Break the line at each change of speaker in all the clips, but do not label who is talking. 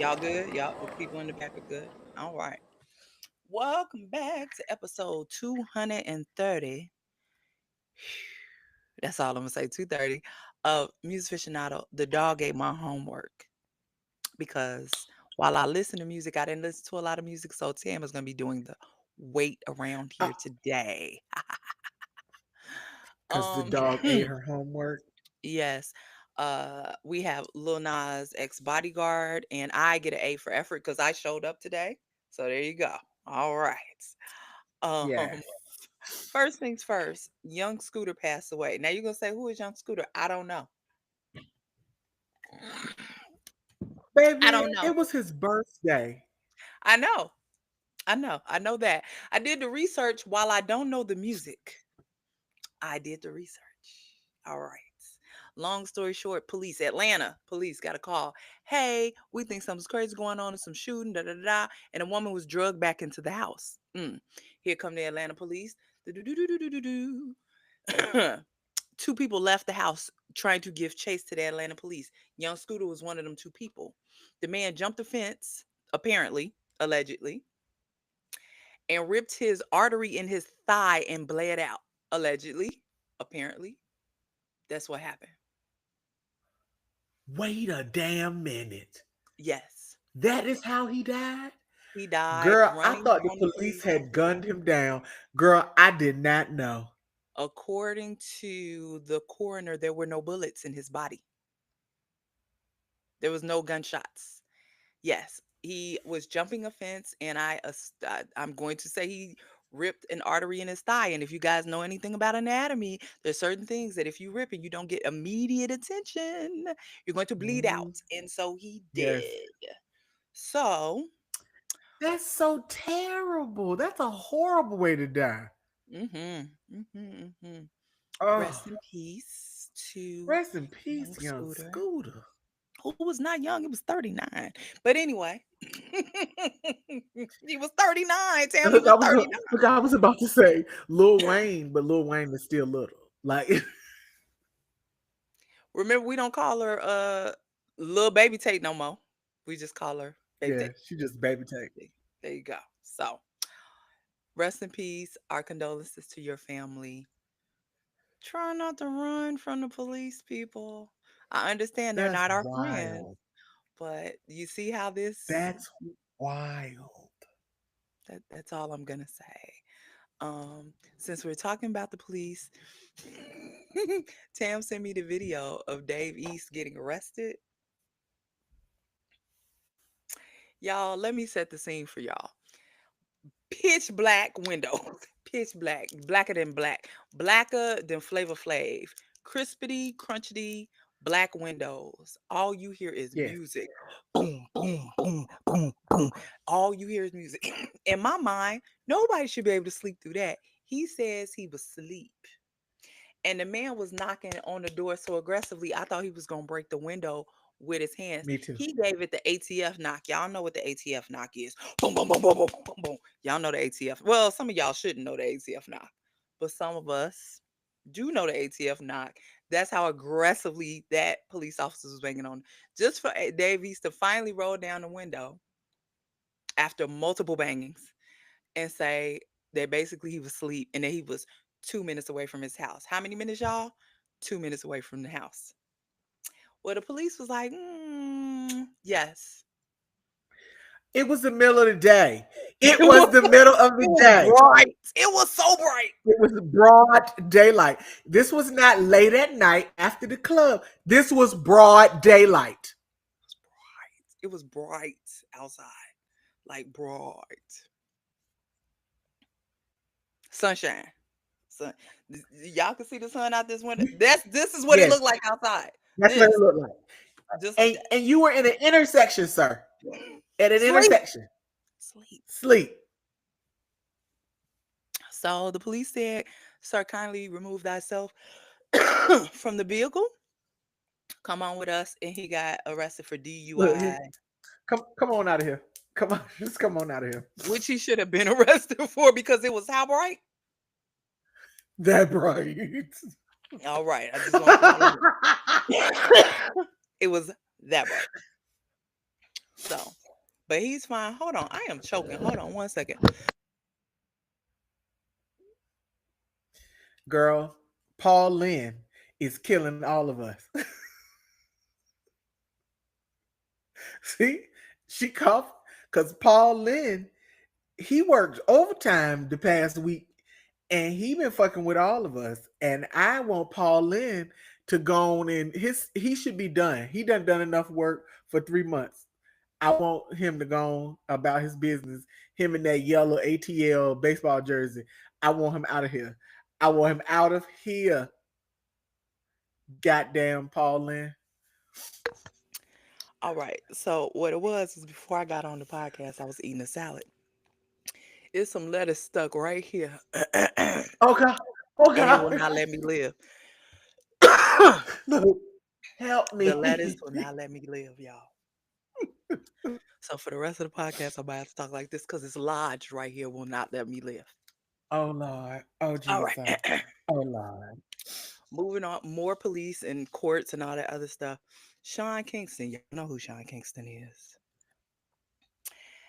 Y'all good? Y'all, the people in the back are good? All right. Welcome back to episode 230. That's all I'm going to say, 230 of Musaficionado. The dog ate my homework because while I listen to music, I didn't listen to a lot of music. So Tam is going to be doing the wait around here today.
Because the
um,
dog ate her homework.
yes. We have Lil Nas X Bodyguard, and I get an A for effort because I showed up today. So there you go. All right. Um,
Yes.
First things first, young Scooter passed away. Now you're gonna say, who is young Scooter? I don't know. I
Baby,
don't
it
know.
was his birthday.
I know. I know that. I did the research while I don't know the music. I did the research. All right. Long story short, Atlanta police got a call. Hey, we think something's crazy going on and some shooting, da da da, da," and a woman was drugged back into the house. Here come the Atlanta police. Do-do-do-do-do-do-do. Two people left the house trying to give chase to the Atlanta police. Young Scooter was one of them two people. The man jumped the fence, apparently, allegedly, and ripped his artery in his thigh and bled out. Allegedly, apparently. That's what happened.
Wait a damn minute.
Yes.
That is how he died?
He died
Girl, I
running
thought the
from the
police
police.
had gunned him down. Girl, I did not know.
According to the coroner, there were no bullets in his body. There was no gunshots. Yes, he was jumping a fence, and I'm going to say he ripped an artery in his thigh. And if you guys know anything about anatomy, there's certain things that if you rip and you don't get immediate attention, you're going to bleed
Mhm.
out. And so he
Yes.
did. So,
That's so terrible. That's a horrible way to die.
mm-hmm, mm-hmm, mm-hmm.
Oh,
Rest in peace to
rest in
young
peace, young
Scooter,
Scooter.
who was not young. He was 39. But anyway, he was 39. Tam, he
Look,
was 39.
I was about to say Lil Wayne, but Lil Wayne is still little. Like,
Remember, we don't call her little baby Tate no more. We just call her baby
yeah,
Tate.
she just baby take.
There you go. So rest in peace. Our condolences to your family. Try not to run from the police, people. I understand they're
That's
not our friends,
wild.
but you see how this
That's wild.
that's all I'm gonna say. Since we're talking about the police, Tam sent me the video of Dave East getting arrested. Y'all, let me set the scene for y'all. Pitch black windows. Pitch black. Blacker than black. Blacker than Flavor Flav. Crispity, crunchity, black windows. All you hear is
Yes.
music. Boom, boom, boom, boom, boom. All you hear is music. In my mind, nobody should be able to sleep through that. He says he was asleep. And the man was knocking on the door so aggressively, I thought he was going to break the window with his hands.
Me too.
He gave it the ATF knock. Y'all know what the ATF knock is. Boom, boom, boom, boom, boom, boom, boom. Y'all know the ATF. Well, some of y'all shouldn't know the ATF knock, but some of us do know the ATF knock. That's how aggressively that police officer was banging on. Just for Davies to finally roll down the window after multiple bangings and say that basically he was asleep and that he was 2 minutes away from his house. How many minutes, y'all? 2 minutes away from the house. Well, the police was like, yes.
It was the middle of the day.
It
It
was,
was the middle of
it
the
was
day.
bright. It was so bright.
It was broad daylight. This was not late at night after the club. This was broad daylight.
It was bright outside, like bright sunshine. Sun. Y'all can see the sun out this window. This is what it
Yes,
looked like outside.
that's what it
This
looked like.
just
And you were in an intersection, sir. At an
sleep,
intersection.
sleep.
Sleep.
So the police said, "Sir, kindly remove thyself from the vehicle. Come on with us." And he got arrested for
Look,
DUI,
come on out of here. Come on, just come on out of here.
which he should have been arrested for because it was how bright.
That bright.
All right, I just want y'all to know. It was that bright. So, but he's fine. Hold on, I am choking. Hold on 1 second.
Girl, Paul Lynn is killing all of us. See, she coughed because Paul Lynn, he worked overtime the past week and he been fucking with all of us. And I want Paul Lynn to go on and he should be done. He done enough work for 3 months. I want him to go on about his business. Him in that yellow ATL baseball jersey. I want him out of here. I want him out of here. Goddamn Paul Lynn.
All right. So what it was is before I got on the podcast, I was eating a salad. It's some lettuce stuck right here, and
Oh God. Oh
it will
God.
not let me live.
Look, help
The lettuce
me.
will not let me live, y'all. So for the rest of the podcast, I'm about to have to talk like this because it's lodged right here. Will not let me live.
Oh Lord. Oh
All
Jesus.
right.
Oh Lord.
Moving on. More police and courts and all that other stuff. Sean Kingston. Y'all know who Sean Kingston is.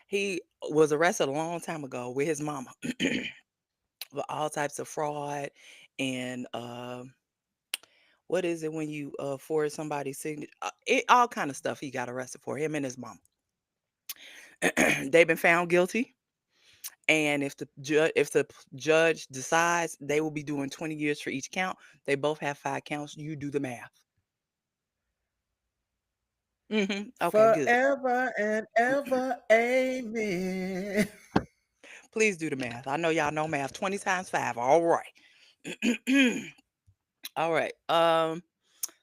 He was arrested a long time ago with his mama for all types of fraud and what is it when you forward somebody's signature? All kind of stuff. He got arrested for him and his mom. They've been found guilty. And if the judge decides they will be doing 20 years for each count, they both have 5 counts. You do the math. Okay, good.
Forever and ever. Amen.
Please do the math. I know y'all know math. 20 times 5. All right. All right.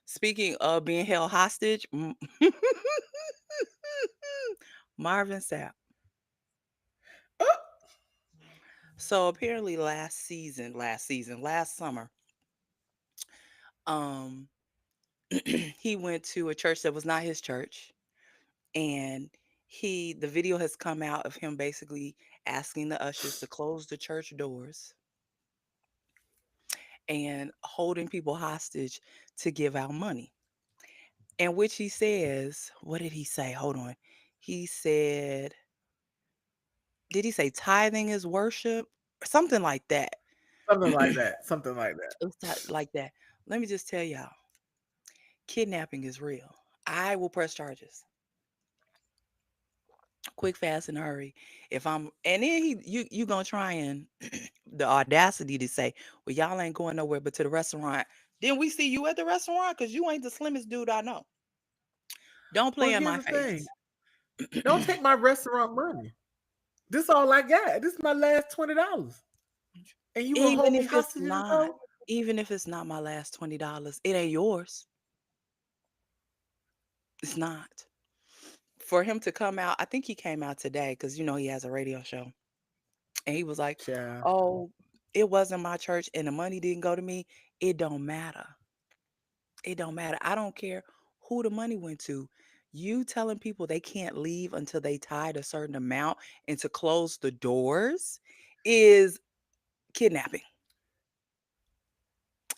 Speaking of being held hostage, Marvin Sapp.
Oh,
So apparently last summer, um, he went to a church that was not his church, and the video has come out of him basically asking the ushers to close the church doors and holding people hostage to give out money. And which he says, what did he say? Hold on. He said, did he say tithing is worship? Something like that.
something like that. Something like that.
It was like that. Let me just tell y'all, kidnapping is real. I will press charges. Quick, fast, and hurry. If I'm and then you gonna try and the audacity to say, well, y'all ain't going nowhere but to the restaurant. Then we see you at the restaurant because you ain't the slimmest dude I know. Don't
Well,
play in
here's
my
the thing.
face.
Don't take my restaurant money. This all I got. This is my last $20. And you gonna hold
even
me
if it's
hostage to the
not,
door?
even if it's not my last $20, it ain't yours. It's not. For him to come out, I think he came out today because he has a radio show. And he was like,
Child.
"Oh, it wasn't my church and the money didn't go to me. It don't matter. It don't matter. I don't care who the money went to. You telling people they can't leave until they tied a certain amount and to close the doors is kidnapping.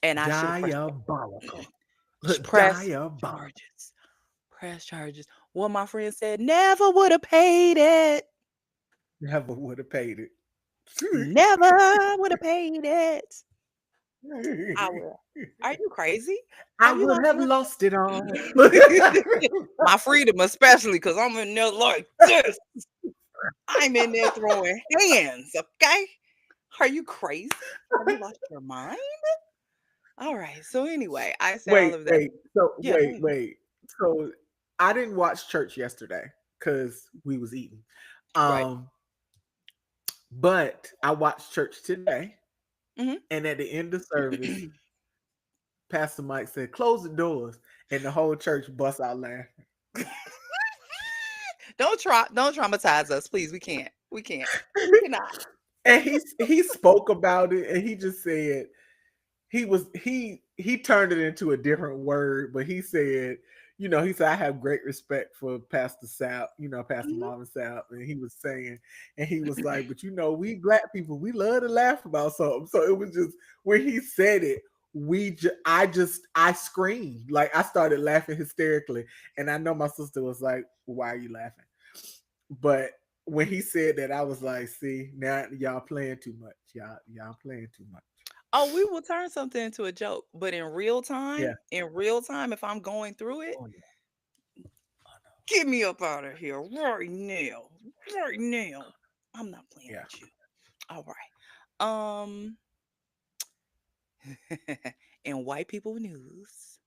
And I should have
Diabolical.
pressed
Diabolical.
charges. Press charges. One of my friends said, never would have paid it.
Never would have paid it.
Never would have paid it. I will. Are you crazy?
I
Have you
would
lost
have
your
lost it all.
my freedom, especially because I'm in there like this. I'm in there throwing hands, okay? Are you crazy? Have you lost your mind? All right. So anyway, I say all
Wait,
of that.
wait. So
Yeah, go ahead.
wait. So I didn't watch church yesterday because we was eating.
Right.
Um, but I watched church today,
Hmm.
and at the end of service, Pastor Mike said, "Close the doors," and the whole church bust out laughing.
Don't traumatize us, please. We cannot.
And he spoke about it, and he just said he turned it into a different word, but he said, he said, I have great respect for Pastor Sal, Pastor
Mhm.
Marvin Sal, and he was saying, and he was like, but we black people, we love to laugh about something. So it was just when he said it, I screamed, like I started laughing hysterically, and I know my sister was like, why are you laughing? But when he said that, I was like, see, now y'all playing too much. Y'all playing too much.
Oh, we will turn something into a joke, but
Yeah.
in real time, if I'm going through it,
Oh yeah. Oh no.
get me up out of here right now. I'm not playing
Yeah.
with you. All right. In white people news,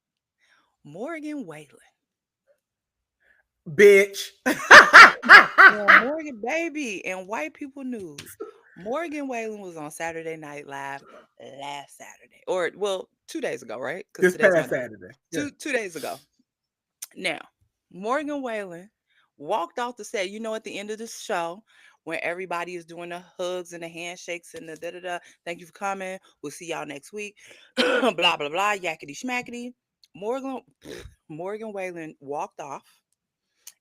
Morgan Whalen.
Bitch.
And Morgan, baby, in white people news, Morgan Whalen was on Saturday Night Live last Saturday, or well, 2 days ago, right? Because
This
today's
past
Monday.
Saturday. Yeah.
Two days ago. Now, Morgan Whalen walked off the set. You know, at the end of the show, when everybody is doing the hugs and the handshakes and the da da da. Thank you for coming. We'll see y'all next week. Blah blah blah. Yakety schmackety. Morgan Morgan Whalen walked off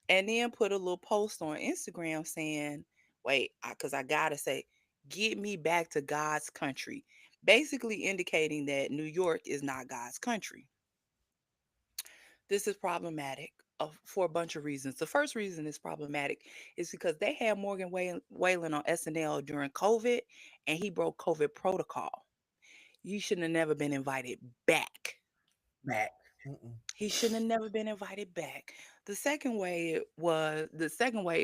and then put a little post on Instagram saying, wait, because I gotta say, get me back to God's country. Basically indicating that New York is not God's country. This is problematic for a bunch of reasons. The first reason it's problematic is because they had Morgan Whalen on SNL during COVID and he broke COVID protocol. You shouldn't have never been invited back.
Back. Mm-mm.
He shouldn't have never been invited back. The second way it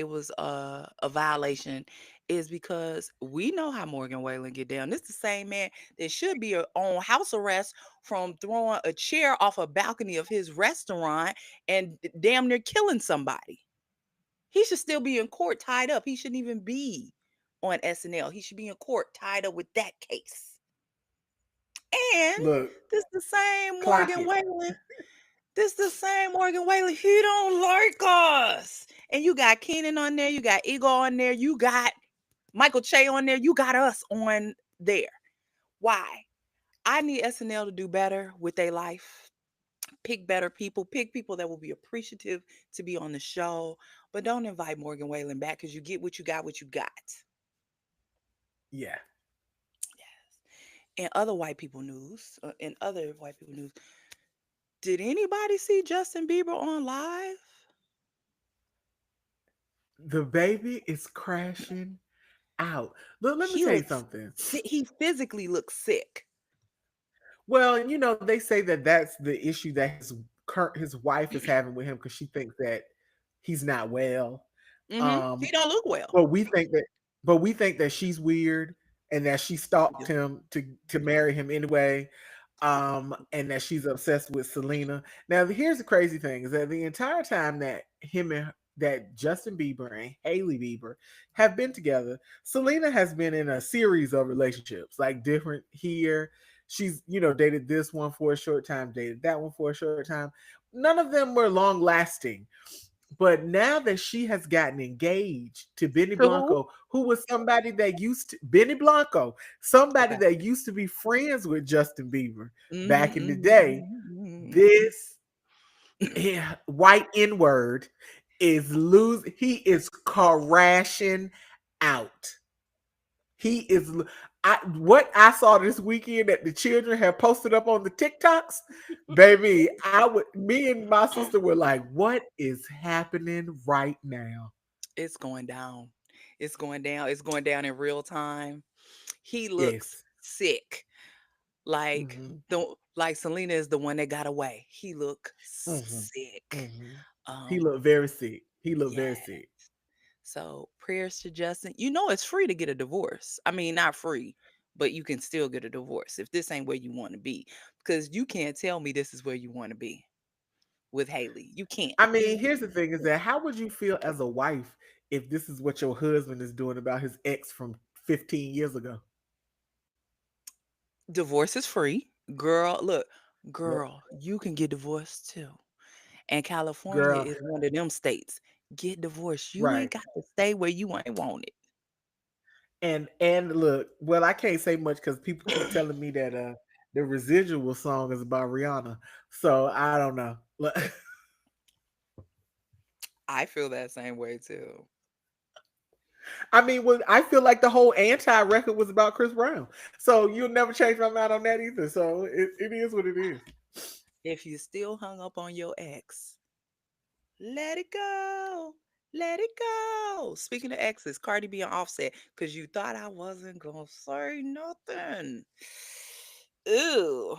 was a violation is because we know how Morgan Whalen get down. This the same man that should be on house arrest from throwing a chair off a balcony of his restaurant and damn near killing somebody. He should still be in court tied up. He shouldn't even be on SNL. He should be in court tied up with that case. And
Look,
this the same
clock
Morgan
it.
Whalen this the same Morgan Whaley. He don't like us. And you got Keenan on there. You got Igor on there. You got Michael Che on there. You got us on there. Why? I need SNL to do better with their life. Pick better people. Pick people that will be appreciative to be on the show. But don't invite Morgan Whalen back because you get what you got, what you got.
Yeah.
In other white people news, did anybody see Justin Bieber on live?
The baby is crashing out. Look, let me
He
tell you
looks
something.
sick. He physically looks sick.
Well, they say that that's the issue that his wife is having with him because she thinks that he's not well.
He
Um,
don't look well.
but we think that she's weird and that she
We
stalked
do.
him to marry him anyway. And that she's obsessed with Selena. Now, here's the crazy thing: is that the entire time that Justin Bieber and Hailey Bieber have been together, Selena has been in a series of relationships, like different here. She's dated this one for a short time, dated that one for a short time. None of them were long lasting. But now that she has gotten engaged to Benny
To who?
Blanco, who was somebody that used to Benny Blanco, somebody
Okay.
that used to be friends with Justin Bieber
Mhm,
back in the day,
mhm,
this white N word he is crashing out. He is what I saw this weekend that the children have posted up on the TikToks, baby. Me and my sister were like, "What is happening right now?"
It's going down. It's going down. It's going down in real time. He looks
Yes.
sick. Like
Hmm.
like Selena is the one that got away. He look
Hmm.
sick.
Hmm. He
Um,
looked very sick. He looked
yeah.
very sick.
So prayers to Justin. You know it's free to get a divorce. I mean, not free, but you can still get a divorce if this ain't where you want to be. Because you can't tell me this is where you want to be with Haley. You can't.
I mean, here's the thing: is that how would you feel as a wife if this is what your husband is doing about his ex from 15 years ago?
Divorce is free. Girl, look,
Yep.
girl, you can get divorced too. And California
Girl,
is one of them states. Get divorced. You
right.
ain't got to stay where you ain't want
And look, well, I can't say much because people keep telling me that the residual song is about Rihanna. So I don't know. Look,
I feel that same way too.
I mean, well, I feel like the whole anti record was about Chris Brown. So you'll never change my mind on that either. So it is what it is.
If you still hung up on your ex, let it go. Let it go. Speaking of exes, Cardi B and Offset, because you thought I wasn't gonna say nothing. Ooh,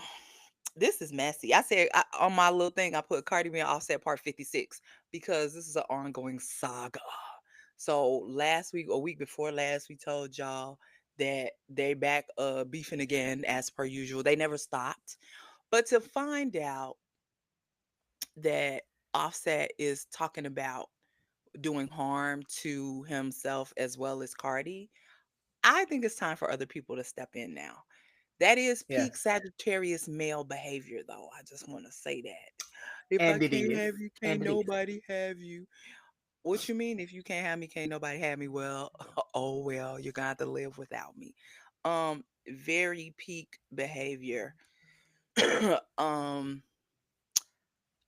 this is messy. I said on my little thing, I put Cardi B and Offset Part 56 because this is an ongoing saga. So last week, or week before last, we told y'all that they back beefing again as per usual. They never stopped. But to find out that Offset is talking about doing harm to himself as well as Cardi, I think it's time for other people to step in now. That is peak
Yes,
Sagittarius male behavior, though. I just want to say that. If I
and it
can't
is,
have you, can't
and it is.
nobody have you. What you mean? If you can't have me, can't nobody have me? Well, oh well, you're gonna have to live without me. Very peak behavior. um,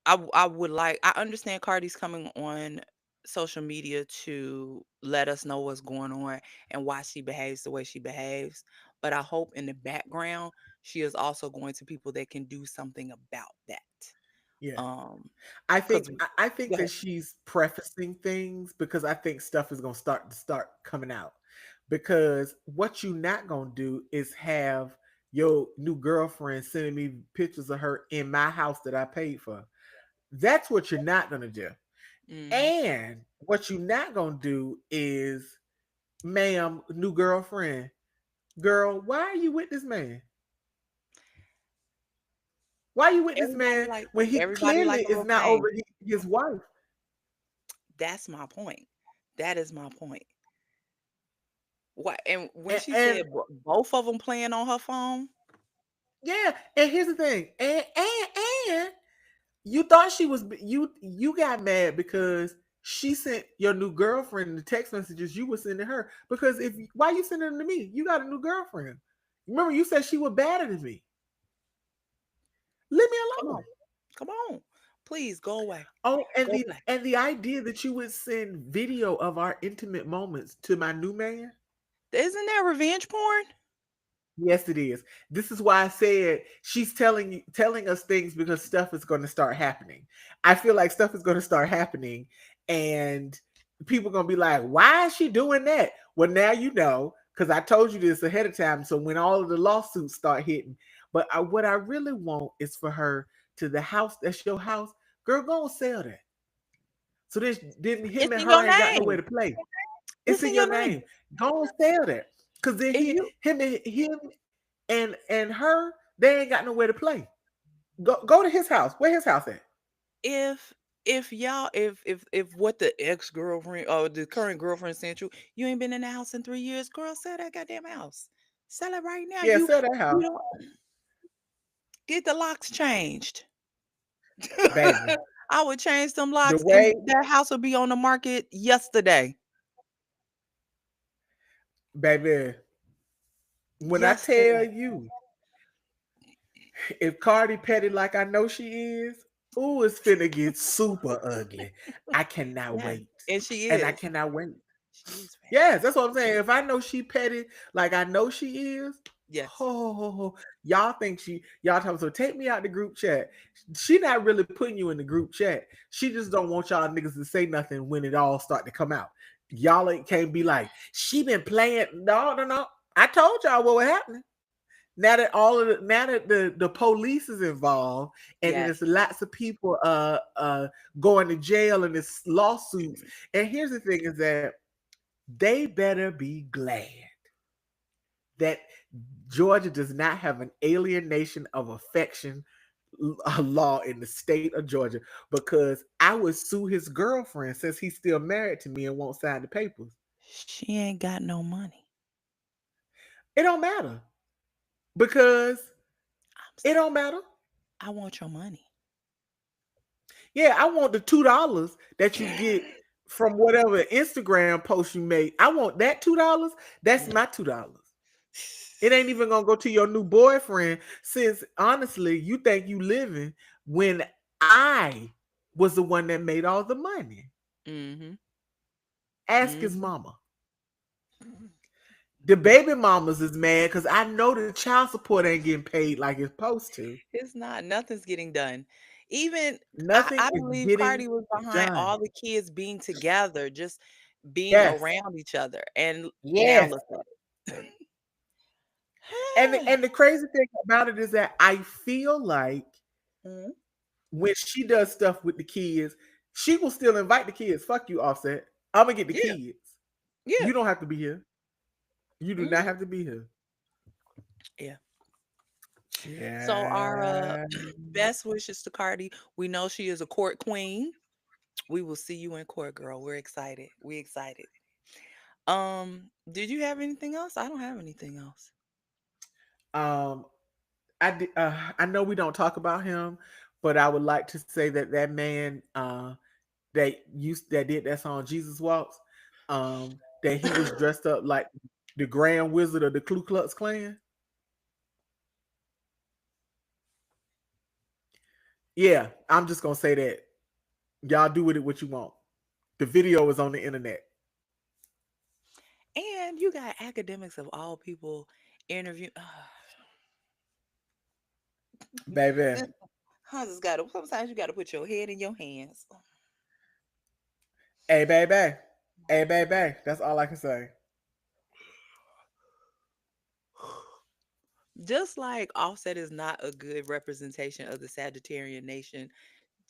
I would like I understand Cardi's coming on social media to let us know what's going on and why she behaves the way she behaves, but I hope in the background she is also going to people that can do something about that.
Yeah.
Um,
I
cuz
I think
go
that
ahead.
she's prefacing things because I think stuff is gonna start coming out. Because what you not gonna do is have your new girlfriend sending me pictures of her in my house that I paid for. That's what you're not gonna do.
Mhm.
And what you're not gonna do is, ma'am, new girlfriend, girl, why are you with this man? Why are you with this man when he
Everybody
clearly
like a
is
little
not
fame.
over his wife?
That's my point. That is my point. What and when
And,
she
and
said both of them playing on her phone,
yeah, and here's the thing, and you thought she was you got mad because she sent your new girlfriend the text messages you were sending her. Because if why you sending them to me? You got a new girlfriend. Remember, you said she was better than me. Leave me
come
alone.
on. Come on. Please go away.
Oh,
Go away.
and the idea that you would send video of our intimate moments to my new man.
Isn't that revenge porn?
Yes, it is. This is why I said she's telling us things because stuff is going to start happening. I feel like stuff is going to start happening, and people are going to be like, "Why is she doing that?" Well, now you know because I told you this ahead of time. So when all of the lawsuits start hitting, but what I really want is for her to the house. That's your house, girl. Go and sell that. So then him
It's
and
in
her
your
ain't got nowhere
name.
to play. It's
It's
in
in
your
your name.
name. Go and sell that. Cause then
If you
him and her, they ain't got nowhere to play. Go to his house. Where his house at?
if if y'all if what the ex-girlfriend or the current girlfriend sent you, you ain't been in the house in 3 years, girl, sell that goddamn house. Sell it right now.
Yeah,
You
sell that
you
house,
don't get the locks changed.
baby.
I would change them
The
locks and
way,
that house would be on the market yesterday.
baby, when I tell
Yesterday.
you, if Cardi petty like I know she is, ooh, it's finna get super ugly. I cannot
Yeah.
wait,
And she
and I
is.
cannot wait.
She is petty.
Yes, that's what I'm saying. If I know she petty, like I know she is,
Yes.
oh, y'all think y'all talking so take me out the group chat. She not really putting you in the group chat. She just don't want y'all niggas to say nothing when it all start to come out. Y'all can't be like, she been playing. No, no, no. I told y'all what was happening. Now that the police is involved and
Yes.
there's lots of people going to jail in this lawsuits. And here's the thing is that they better be glad that Georgia does not have an alienation of affection law in the state of Georgia, because I would sue his girlfriend since he's still married to me and won't sign the papers.
She ain't got no money.
It don't matter because
I'm
it
saying
don't matter.
I want your money.
Yeah, I want the $2 that you get from whatever Instagram post you made. I want that $2. That's
Yeah.
my $2. It ain't even gonna go to your new boyfriend, since honestly, you think you living when I was the one that made all the money.
Mhm.
Ask his
Mhm.
mama. The baby mamas is mad because I know the child support ain't getting paid like it's supposed to.
It's not. Nothing's getting done. Even
Nothing
I
is
believe
getting
Cardi was behind
done.
all the kids being together, just being
Yes.
around each other, and now
Yes.
look at
And
it.
the crazy thing about it is that I feel like
Mhm.
when she does stuff with the kids, she will still invite the kids. Fuck you, Offset. I'm gonna get the
Yeah,
kids.
yeah,
You don't have to be here. You do not
mhm,
have to be here.
yeah. So our
Yeah.
best wishes to Cardi. We know she is a court queen. We will see you in court, girl. We're excited. We excited. Did you have anything else? I don't have anything else.
Um, I know we don't talk about him, but I would like to say that that man that did that song Jesus Walks, that he was dressed up like the Grand Wizard of the Ku Klux Klan. Yeah, I'm just gonna say that. Y'all do with it what you want. The video is on the internet,
And you got academics of all people interview.
baby.
I just gotta. Sometimes you gotta put your head in your hands.
Hey, baby. Hey, baby. That's all I can say.
Just like Offset is not a good representation of the Sagittarian nation,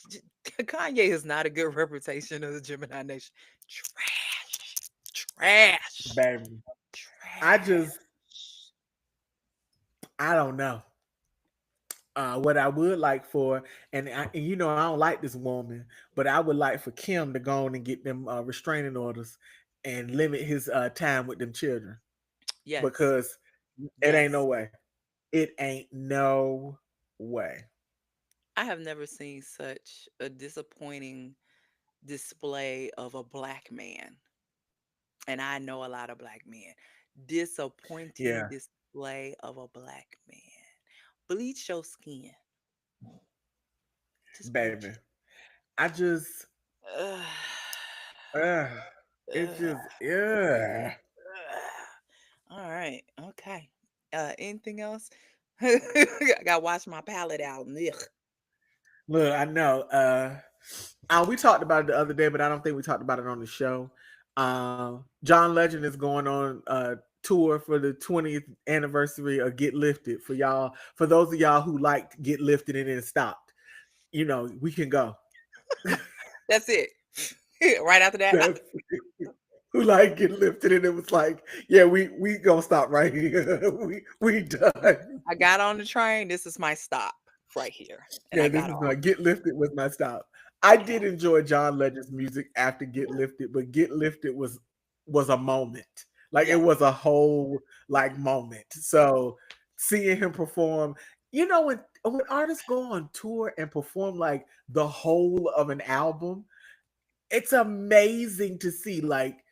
J- Kanye is not a good representation of the Gemini nation. Trash, trash,
Baby. I
trash.
just, I don't know. What I would like for, and you know, I don't like this woman, but I would like for Kim to go on and get them restraining orders and limit his time with them children
Yes,
because it ain't no
yes.
way. It ain't no way.
I have never seen such a disappointing display of a black man, and I know a lot of black men. Disappointing
Yeah,
display of a black man. Bleach your skin. Just bleach
baby. I just,
it. Ugh.
uh, it's
Ugh.
just, yeah.
Ugh. All right. Okay. Anything else? I gotta wash my palate out. Ugh.
Look, I know. We talked about it the other day, but I don't think we talked about it on the show. John Legend is going on tour for the 20th anniversary of Get Lifted. For y'all, for those of y'all who liked Get Lifted and then stopped, you know, we can go.
That's it. Right after that,
That's who like Get Lifted, and it was like, yeah, we gonna stop right here. We done.
I got on the train. This is my stop right here, and
Yeah,
I
this
got
is
off.
my Get Lifted was my stop. I
Yeah.
did enjoy John Legend's music after Get Lifted, but Get Lifted was a moment. Like it
Yeah.
was a whole like moment. So seeing him perform, you know, when artists go on tour and perform like the whole of an album, it's amazing to see. Like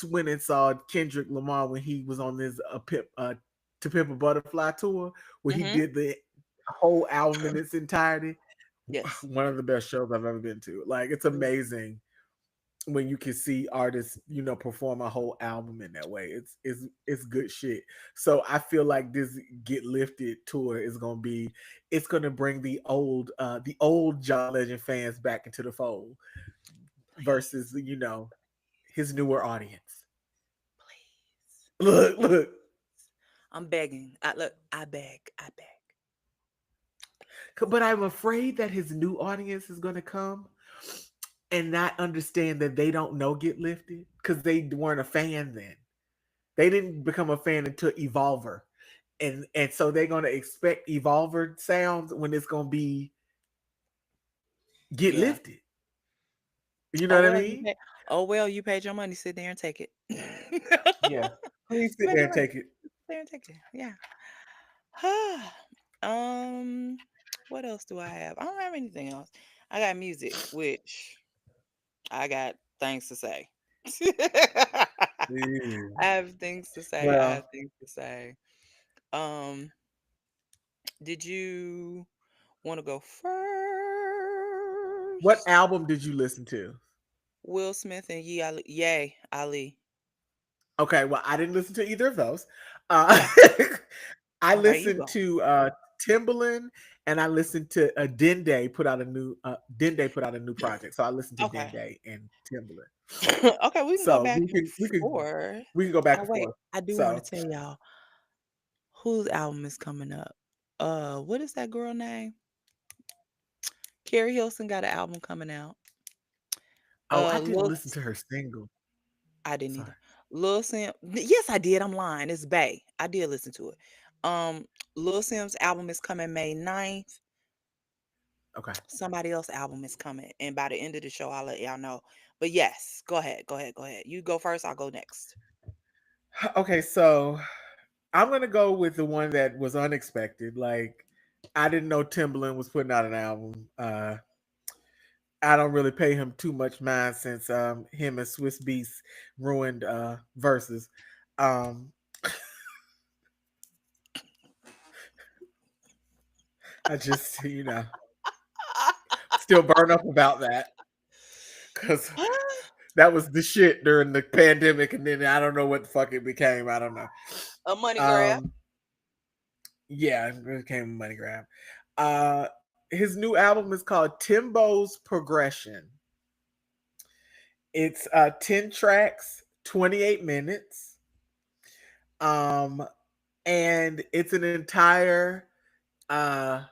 went and saw Kendrick Lamar when he was on this To Pimp a Butterfly tour, where he
Hmm.
did the whole album in its entirety.
Yes.
One of the best shows I've ever been to. Like it's
Mm,
amazing when you can see artists, you know, perform a whole album in that way. It's good shit. So I feel like this Get Lifted tour is gonna be, it's gonna bring the old John Legend fans back into the fold versus,
please,
you know, his newer audience.
please.
Look.
I'm begging. I look. I beg. I beg.
But I'm afraid that his new audience is gonna come and not understand that they don't know Get Lifted because they weren't a fan then. They didn't become a fan until Evolver. And so they're gonna expect Evolver sounds when it's gonna be Get
Yeah.
Lifted. You know
Oh
what I
well, you
mean?
pay. Oh well, you paid your money. Sit there and take it.
Yeah. Please sit
Paid
there
your
and
money.
take it.
Sit there and take it. Yeah. um. What else do I have? I don't have anything else. I got music, which I got things to say. I
Yeah.
have things to say. I have
Well,
things to say. Um. Did you want to go
what
first?
album did you listen to?
Will Smith and Yay Ali.
Okay, well, I didn't listen to either of those. Uh,
Okay.
I
All right, you
listened
go.
to Timbaland, and I listened to Dende put out a new project. So I listened to
Okay.
Dende and Timbaland.
Okay, we can go
So
back
we
and
can we can
forth.
we can go back
Oh
and
wait,
forth.
I do want
So
to tell y'all whose album is coming up. What is that girl name? Carrie Hilson got an album coming out.
oh, I didn't
Lil,
listen to her single.
I didn't
Sorry.
either. Lil Sim, yes, I did. I'm lying. It's Bay. I did listen to it. Um, Lil Sim's album is coming May 9th.
Okay.
Somebody else's album is coming, and by the end of the show, I'll let y'all know. But yes, go ahead, go ahead, go ahead. You go first. I'll go next.
Okay, so I'm gonna go with the one that was unexpected. Like I didn't know Timbaland was putting out an album. I don't really pay him too much mind since him and Swiss Beats ruined verses. Um, I just still burn up about that because that was the shit during the pandemic, and then I don't know what the fuck it became. I don't know.
A money grab.
Um, yeah, it became a money grab. Uh, his new album is called Timbo's Progression. It's 10 tracks, 28 minutes. Um, and it's an entire uh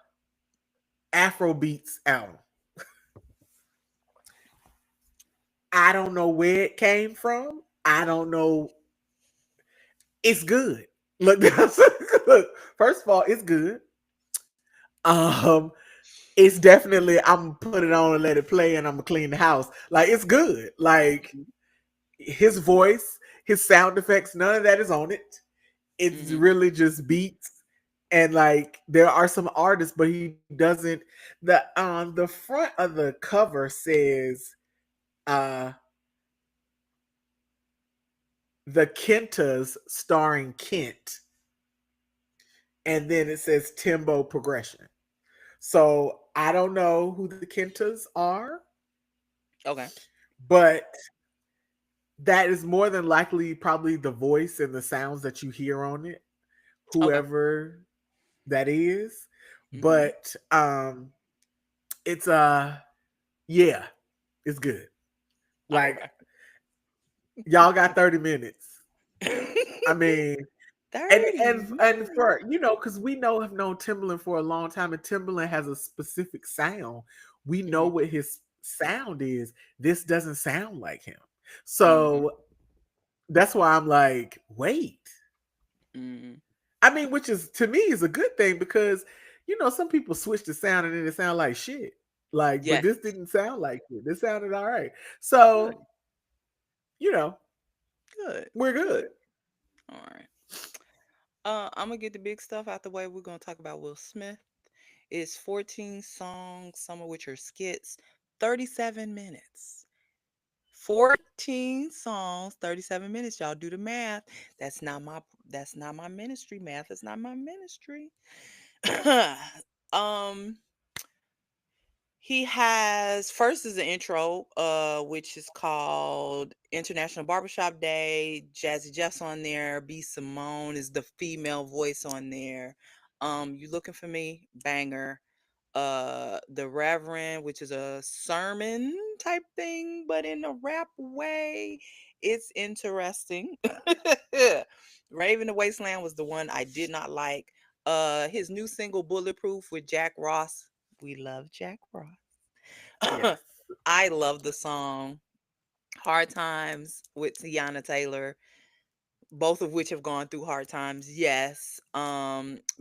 Afro beats album. I don't know where it came from. I don't know. It's good. Look, look. First of all, it's good. Um, it's definitely I'm gonna put it on and let it play, and I'm gonna clean the house. Like it's good. Like
Mhm,
his voice, his sound effects, none of that is on it. It's
mhm.
really just beats, and like there are some artists, but he doesn't. The front of the cover says uh the Kentas starring Kent, and then it says Timbo Progression. So I don't know who the Kentas are,
Okay,
but that is more than likely probably the voice and the sounds that you hear on it,
okay.
whoever that is.
Mhm.
But it's yeah, it's good.
All
Like
right.
y'all got 30 minutes. I mean, and
30
and and
minutes.
for because we have known Timberland for a long time, and Timberland has a specific sound. We know
Mhm,
what his sound is. This doesn't sound like him.
mhm,
So that's why I'm like, wait.
mhm.
I mean, which is to me is a good thing because some people switch the sound and then it sound like shit. Like, but
Yes.
this didn't sound like it. This sounded all right.
Good,
So, you know,
good,
we're good.
good. All right. I'm gonna get the big stuff out the way. We're gonna talk about Will Smith. It's 14 songs, some of which are skits, 37 minutes. 14 songs, 37 minutes. Y'all do the math. That's not my ministry. Math is not my ministry. um he has first is the intro, which is called International Barbershop Day. Jazzy Jeff's on there. B Simone is the female voice on there. You looking for me? Banger. The Reverend, which is a sermon type thing, but in a rap way. It's interesting. Raven the Wasteland was the one I did not like. His new single Bulletproof with Jack Ross. We love Jack Ross.
Yes.
I love the song Hard Times with Tiana Taylor, both of which have gone through hard times. Yes.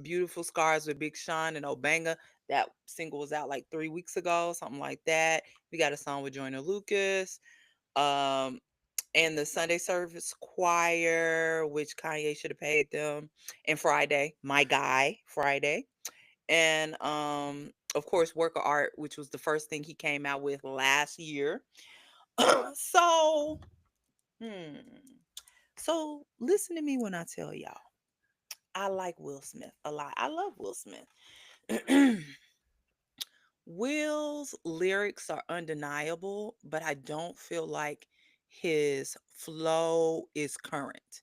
Beautiful Scars with Big Sean and Obanga. That single was out like 3 weeks ago, something like that. We got a song with Joyner Lucas. Um, and the Sunday Service Choir, which Kanye should have paid them. And Friday, my guy, Friday. And of course, Work of Art, which was the first thing he came out with last year. so, hmm. So listen to me when I tell y'all. I like Will Smith a lot. I love Will Smith. Will's lyrics are undeniable, but I don't feel like his flow is current.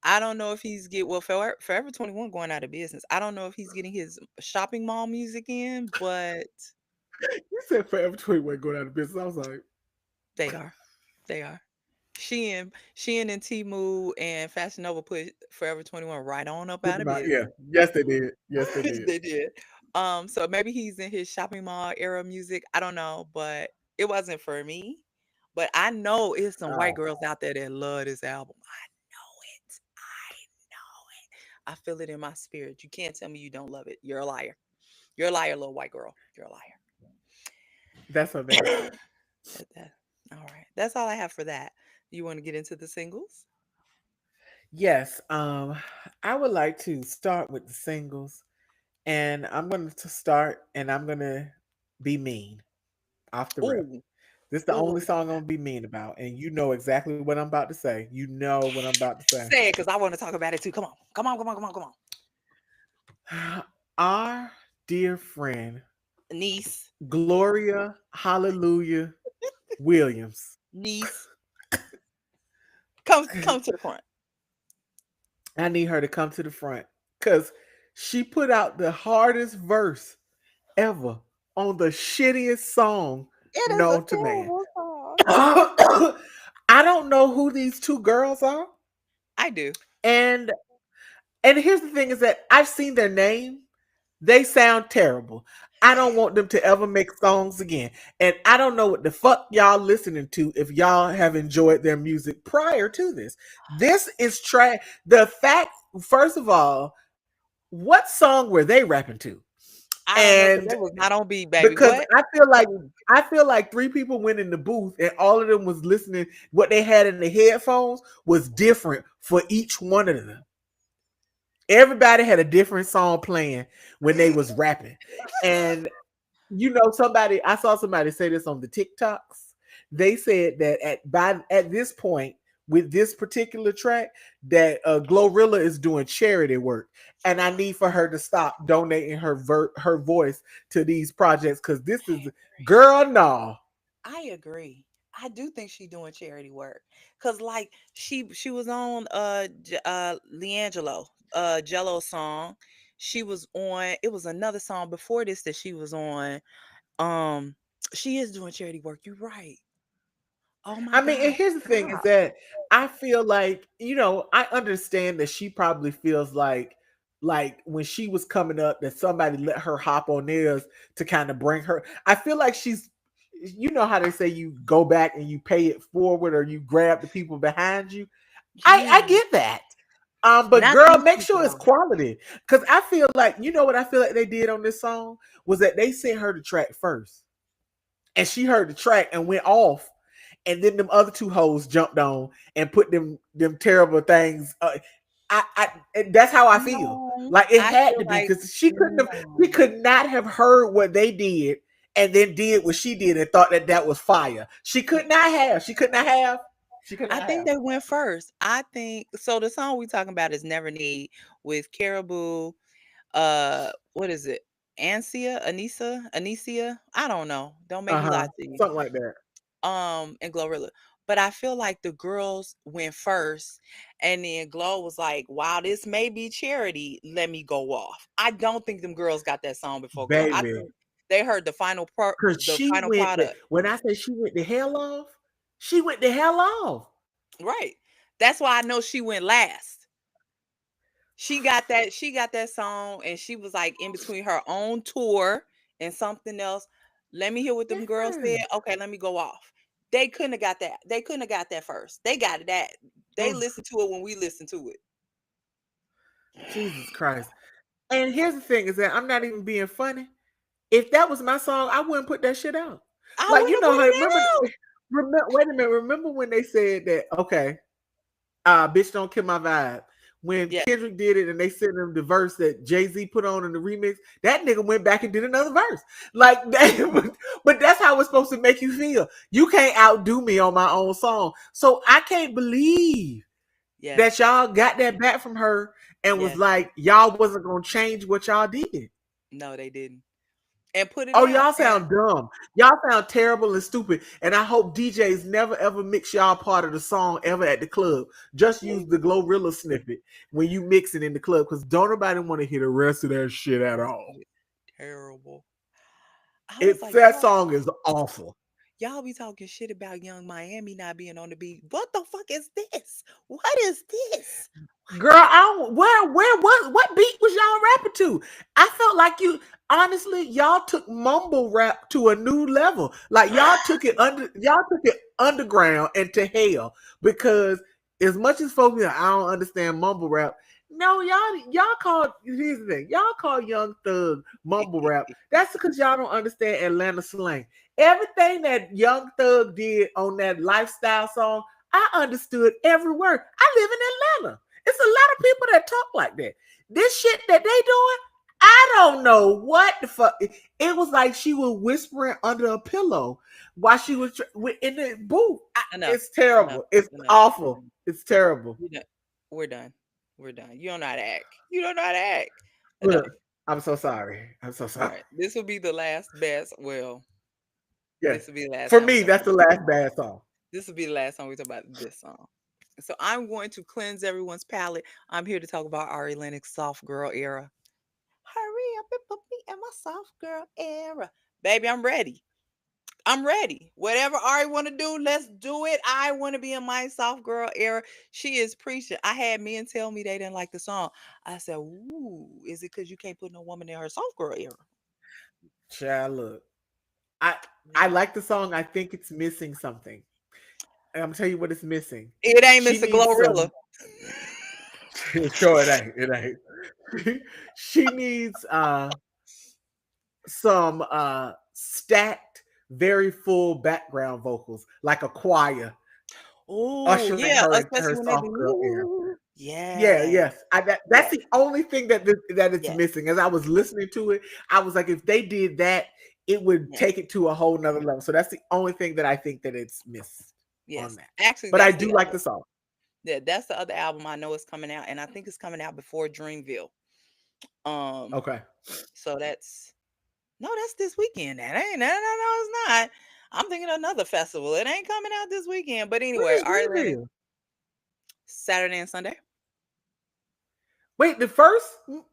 I don't know if he's get well Forever 21 going out of business. I don't know if he's getting his shopping mall music in, but
You said Forever 21 going out of business. I was like,
they are. They are. Shein and Temu and Fashion Nova put Forever 21 right on up
put
out of
them out. Yeah.
business.
Yes, they did. Yes, they did.
They did. So maybe he's in his shopping mall era music. I don't know, but it wasn't for me. But I know it's some white
Oh,
girls out there that love this album. I know it. I know it. I feel it in my spirit. You can't tell me you don't love it. You're a liar. You're a liar, little white girl. You're a
that's her bad.
liar. That- all right. That's all I have for that. You want to get into the singles?
Yes. I would like to start with the singles, and I'm going to start, and I'm going to be mean off the rip.
Ooh,
This is the only
ooh.
song I'm gonna be mean about, and you know exactly what I'm about to say. You know what I'm about to say.
Say it because I want to talk about it too. Come on. Come on, come on, come on, come on.
Our dear friend
Niece.
Gloria Hallelujah Williams.
Niece. Come to the front.
I need her to come to the front because she put out the hardest verse ever on the shittiest song
It is a
known to man.
terrible song.
I don't know who these two girls are,
I do.
and here's the thing: is that I've seen their name. They sound terrible. I don't want them to ever make songs again. And I don't know what the fuck y'all listening to if y'all have enjoyed their music prior to this. This is trash. The fact, first of all, what song were they rapping to?
I don't know because
And
that was not on beat, baby.
because
What?
I feel like three people went in the booth and all of them was listening. What they had in the headphones was different for each one of them. Everybody had a different song playing when they was rapping. And somebody I saw somebody say this on the TikToks. They said that at this point with this particular track that Glorilla is doing charity work, and I need for her to stop donating her voice to these projects because this is girl no.
I agree. I do think she doing charity work. Cause like she was on Leangelo, Jello song. She was on it was another song before this that she was on. Um she is doing charity work. You're right. Oh my
I mean,
God.
and here's the thing is
Stop.
that I feel like, I understand that she probably feels like when she was coming up that somebody let her hop on theirs to kind of bring her. I feel like she's how they say you go back and you pay it forward or you grab the people behind you. I
Yeah.
get that. But
Not
girl,
these
make
people
sure it's
though.
quality. Cause I feel like, what I feel like they did on this song was that they sent her the track first. And she heard the track and went off, and then them other two hoes jumped on and put them terrible things. That's how I feel.
No.
Like it
I
had
feel
to be
like
because she
no.
could not have heard what they did and then did what she did and thought that that was fire. She could not have. She could not have. She could
I
not
think
have.
they went first. I think so the song we talking about is Never Need with Caribou. What is it? Anicia? I don't know. Don't make me lie to you.
Something like that.
And Glorilla. But I feel like the girls went first and then Glow was like, wow, this may be charity. Let me go off. I don't think them girls got that song before Glow. I
Baby.
think they heard
Cause
the
she
final
went the
product.
when I say she went the hell off, she went the hell off.
Right. That's why I know she went last. She got that song and she was like in between her own tour and something else. Let me hear what them girls said.
Yeah.
Okay, let me go off. They couldn't have got that. They couldn't have got that first. They got that. They
Oh,
listened to it when we listened to it.
Jesus Christ. And here's the thing is that I'm not even being funny. If that was my song, I wouldn't put that shit out.
I
Like,
wouldn't have put
how
it
remember wait a minute, remember when they said that, okay, bitch don't kill my vibe. When
out.
Kendrick did it and they sent him the verse that Jay-Z put on in the remix, that nigga went back and did another verse. Like that, but that's how it's supposed to make you feel. You can't outdo me on my own song. So I can't believe that
Yes.
y'all got that back from her and was
Yes.
like, y'all wasn't gonna change what y'all did.
No, they didn't. and put it
Oh,
out.
y'all
And
sound dumb. Y'all sound terrible and stupid. And I hope DJs never ever mix y'all part of the song ever at the club. Just use the Glorilla snippet when you mix it in the club, because don't nobody want to hear the rest of that shit at all.
terrible. I was
It's
like,
that song is awful.
y'all be talking shit about Young Miami not being on the beat. What the fuck is this? What is this?
Girl, I don't, what beat was y'all rapping to? I felt like you honestly, y'all took mumble rap to a new level. Like y'all took it underground and to hell. Because as much as folks be like, I don't understand mumble rap. No, y'all call, here's the thing, y'all call Young Thug mumble rap. That's because y'all don't understand Atlanta slang. Everything that Young Thug did on that lifestyle song, I understood every word. I live in Atlanta. It's a lot of people that talk like that. This shit that they doing, I don't know what the fuck. It was like she was whispering under a pillow while she was in the booth.
Enough.
It's
Enough.
terrible. It's
Enough.
awful. It's terrible.
We're done. We're done. We're done. You don't know how to act. You don't know how to act. Enough.
Look, I'm so sorry. I'm so
All
sorry.
right. This will be the last best. Well,
Yes.
this will be the last
For
time we
me,
talk
that's
about
the last bad song.
this will be the last time we talk about this song. So I'm going to cleanse everyone's palate. I'm here to talk about Ari Lennox soft girl era. Hurry up and put me in my soft girl era. Baby, I'm ready. I'm ready. Whatever Ari want to do, let's do it. I want to be in my soft girl era. She is preaching. I had men tell me they didn't like the song. I said, "Ooh, is it because you can't put no woman in her soft girl era?"
Child, look. I I
Yeah.
like the song. I think it's missing something. And I'm gonna tell you what it's missing.
It ain't
She
Mr.
needs
Glorilla.
some. Sure, it ain't. It ain't. She needs some stacked, very full background vocals, like a choir,
Oh,
ushering
yeah,
her into
especially
her
when they
soft
do.
girl era.
Ooh.
Yeah,
Yeah.
yes. That's
Yes.
the only thing that it's
Yes.
missing. As I was listening to it, I was like, if they did that, it would
Yes.
take it to a whole nother level. So that's the only thing that I think that it's missed on
Yes.
that.
Actually,
But I
that's
do
the
like
other.
the song.
Yeah, that's the other album I know is coming out, and I think it's coming out before Dreamville. Um,
Okay.
so that's no, that's this weekend. That ain't no, no, no, it's not. I'm thinking of another festival. It ain't coming out this weekend. But
When
anyway,
is
Ari Lennox,
Dreamville?
Saturday and Sunday.
Wait, the first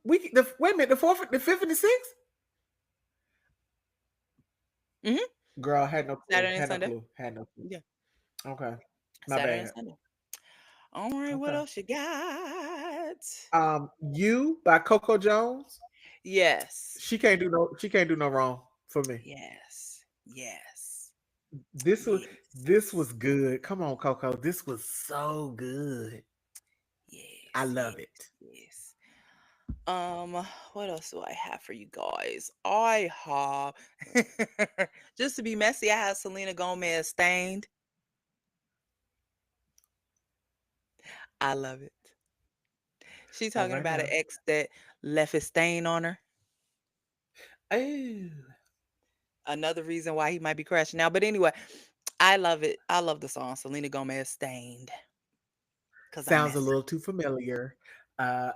week, wait a minute, the fourth, the fifth, and the sixth?
Mm-hmm.
Girl, I had no clue.
Saturday and
Had no
Sunday.
clue. Had no clue.
Yeah,
Okay. My
Saturday and
bad.
Sunday. All right, what
Okay.
else you got?
You by Coco Jones.
Yes,
She can't do no wrong for me.
yes, yes,
This was this
yes,
was good. Come on, Coco. This was so good. I
yes,
love
yes,
it.
yes. What else do I have for you guys? I have just to be messy, I have Selena Gomez stained. I love it. She
All
talking
right
about an
now.
ex that left his stain on her.
Oh,
Another reason why he might be crashing out. But anyway, I love it. I love the song Selena Gomez stained because I'm
sounds a
messy.
little too familiar. Uh,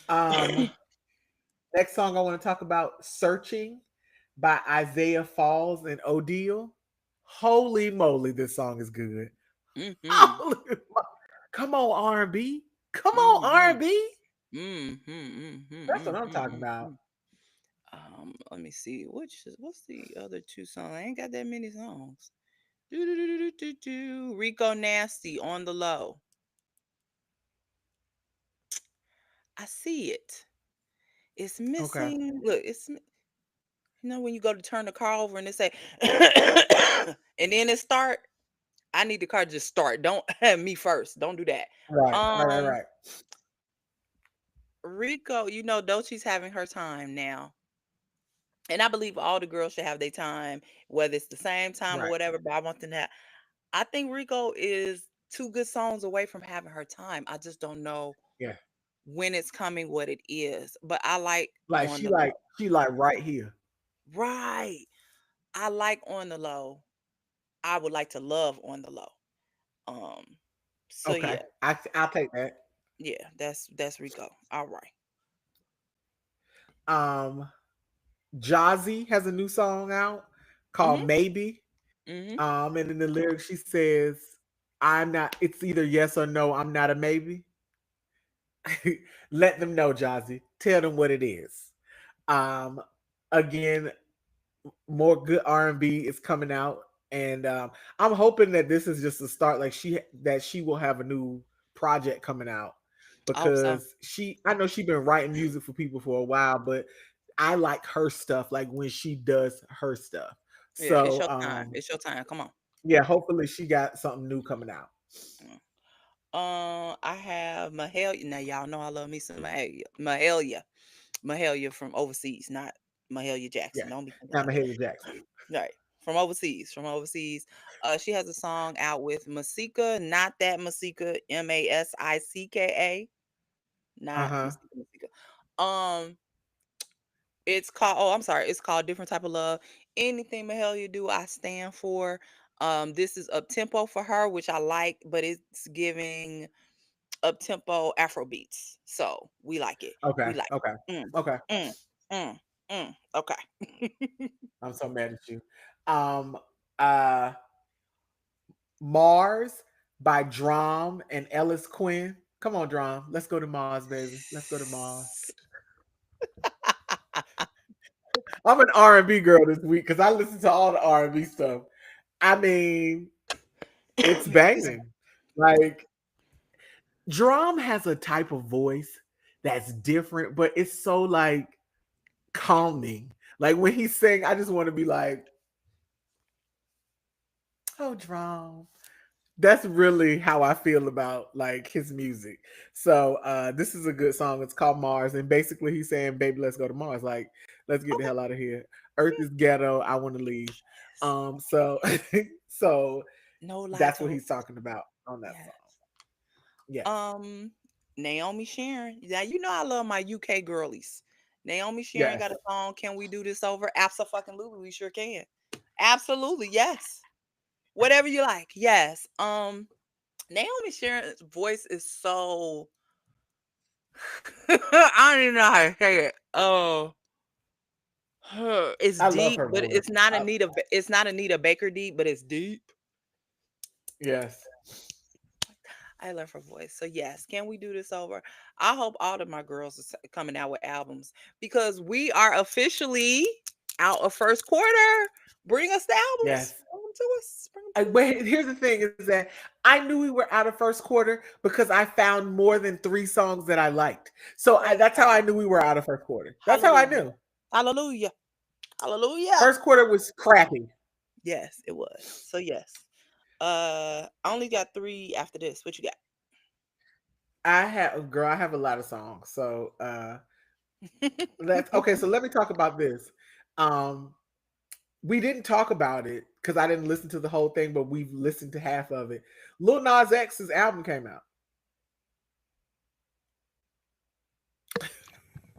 um, next song I want to talk about, "Searching" by Isaiah Falls and Odile. Holy moly, this song is good.
Mm-hmm.
Holy Come on, R&B. Come on,
Mm-hmm.
R&B.
Mm-hmm. Mm-hmm.
That's what I'm
Mm-hmm.
talking about.
Mm-hmm. Let me see. What's the other two songs? I ain't got that many songs. Do do do do do do. Rico Nasty on the low. I see it. It's
Okay.
missing. Look, when you go to turn the car over and it say, and then it start. I need the car to just start. Don't have me first. Don't do that.
Right, right, right,
Um,
right.
Rico, Dolce's having her time now. And I believe all the girls should have their time, whether it's the same time or
Right.
whatever. But I want them to. I think Rico is two good songs away from having her time. I just don't know
Yeah.
when it's coming, what it is. But I like
Like
on the low.
she like right here.
Right. I like on the low. I would like to love on the low. Um. So
Okay.
yeah,
I'll take that.
yeah. That's Rico. All right.
Um, Jazzy has a new song out called
Mhm.
Maybe.
Mhm.
And in the lyrics she says, "I'm not. It's either yes or no. I'm not a maybe." Let them know, Jazzy. Tell them what it is. Um, Again, more good R&B is coming out, and I'm hoping that this is just a start. Like she will have a new project coming out
I hope so.
because I know she's been writing music for people for a while, but I like her stuff. Like when she does her stuff.
Yeah, it's
So
your time. It's your time. Come on.
yeah, hopefully she got something new coming out.
Mm. I have Mahalia. Now y'all know I love me some Mahalia. Mahalia. Mahalia from overseas, not Mahalia Jackson.
Yeah,
Don't be thinking
now
like that.
Mahalia Jackson.
Right. From overseas. From overseas. She has a song out with Masika, not that Masika, Masicka.
Uh
Not
huh.
Masika Masika. It's called, oh, I'm sorry, it's called Different Type of Love. Anything Mahalia do, I stand for. This is up tempo for her, which I like, but it's giving up tempo Afro beats. So we like it.
Okay.
We like
Okay.
it.
Okay.
Mm, mm, okay.
I'm so mad at you. Um. Uh. Mars by Drum and Ellis Quinn. Come on, Drum. Let's go to Mars, baby. Let's go to Mars. I'm an R&B girl this week because I listen to all the R&B stuff. I mean, it's
Excuse me.
banging. Like Drum has a type of voice that's different, but it's so like calming. Like when he sing, I just want to be like, "Oh, Drum." That's really how I feel about like his music. So this is a good song. It's called Mars, and basically he's saying, "Baby, let's go to Mars. Like, let's get the
Okay.
hell out of here. Earth is ghetto. I want to leave." So so
No lie
that's what
told.
he's talking about on that song.
Yes.
Yes,
Um, Naomi Sharon. Now you know I love my UK girlies. Naomi Sharon got
yes.
a song. Can we do this over? Absolutely, we sure can. Absolutely, yes. Whatever you like, yes. Naomi Sharon's voice is so I don't even know how to say it. Oh, it's
I love
deep,
her
but
voice.
It's not Anita Baker deep, but it's deep.
Yes,
I love her voice. So yes, can we do this over? I hope all of my girls are coming out with albums because we are officially out of first quarter. Bring us the albums.
yes.
Bring them to us. Bring them to us.
But here's the thing: is that I knew we were out of first quarter because I found more than 3 songs that I liked. So
Praise
that's how
God.
I knew we were out of first quarter. That's how I
Hallelujah.
knew.
Hallelujah. Hallelujah.
First quarter was crappy.
Yes, it was. So yes. I only got three after this. What you
I have a lot of songs. So let's
got?
okay, so let me talk about this. Um we didn't talk about it because I didn't listen to the whole thing, but we've listened to half of it. Lil Nas X's album came out.